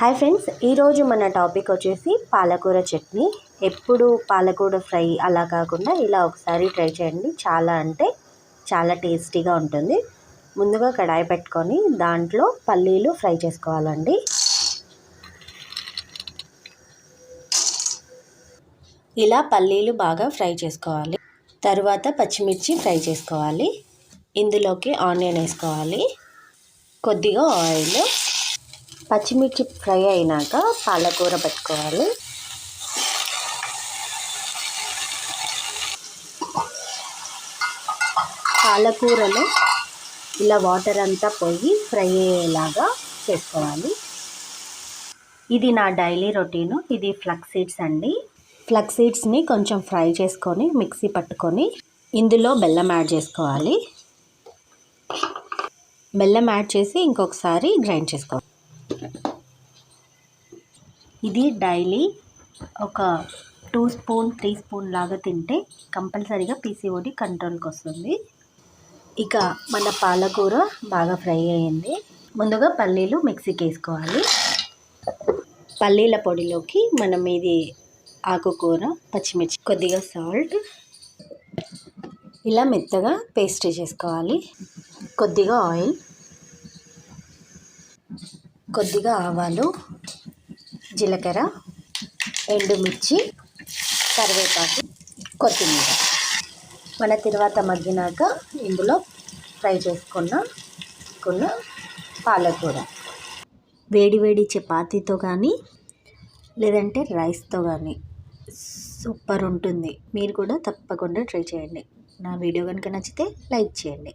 Hi friends, ఈరోజు మన topic వచ్చేసి పాలకూర చట్నీ. ఎప్పుడు పాలకూర ఫ్రై అలా కాకుండా ఇలా ఒకసారి ట్రై చేయండి. చాలా అంటే చాలా టేస్టీగా ఉంటుంది. ముందుగా కడాయి పెట్టుకొని దాంట్లో పల్లీలు ఫ్రై చేసుకోవాలండి. ఇలా పల్లీలు బాగా ఫ్రై చేసుకోవాలి. తర్వాత పచ్చిమిర్చి ఫ్రై చేసుకోవాలి. ఇందులోకి ఆనియన్ వేసుకోవాలి, కొద్దిగా ఆయిల్. పచ్చిమిర్చి ఫ్రై అయినాక పాలకూర పెట్టుకోవాలి. పాలకూరలో ఇలా వాటర్ అంతా పోయి ఫ్రై అయ్యేలాగా చేసుకోవాలి. ఇది నా డైలీ రొటీను. ఇది ఫ్లక్స్ సీడ్స్ అండి. ఫ్లక్స్ సీడ్స్ని కొంచెం ఫ్రై చేసుకొని మిక్సీ పట్టుకొని ఇందులో బెల్లం యాడ్ చేసుకోవాలి. బెల్లం యాడ్ చేసి ఇంకొకసారి గ్రైండ్ చేసుకోవాలి. ఇది డైలీ ఒక 2 స్పూన్ 3 స్పూన్ లాగా తింటే కంపల్సరీగా పీసీఓడి కంట్రోల్కి వస్తుంది. ఇక మన పాలకూర బాగా ఫ్రై అయ్యింది. ముందుగా పల్లీలు మిక్సీకి వేసుకోవాలి. పల్లీల పొడిలోకి మనం ఇది ఆకుకూర, పచ్చిమిర్చి, కొద్దిగా సాల్ట్ ఇలా మెత్తగా పేస్ట్ చేసుకోవాలి. కొద్దిగా ఆయిల్, కొద్దిగా ఆవాలు, జీలకర్ర, ఎండుమిర్చి, కరివేపాకు, కొత్తిమీర. మన తర్వాత మగ్గినాక ఇందులో ఫ్రై చేసుకున్న పాలకూర వేడి వేడి చపాతీతో కానీ లేదంటే రైస్తో కానీ సూపర్ ఉంటుంది. మీరు కూడా తప్పకుండా ట్రై చేయండి. నా వీడియో కనుక నచ్చితే లైక్ చేయండి.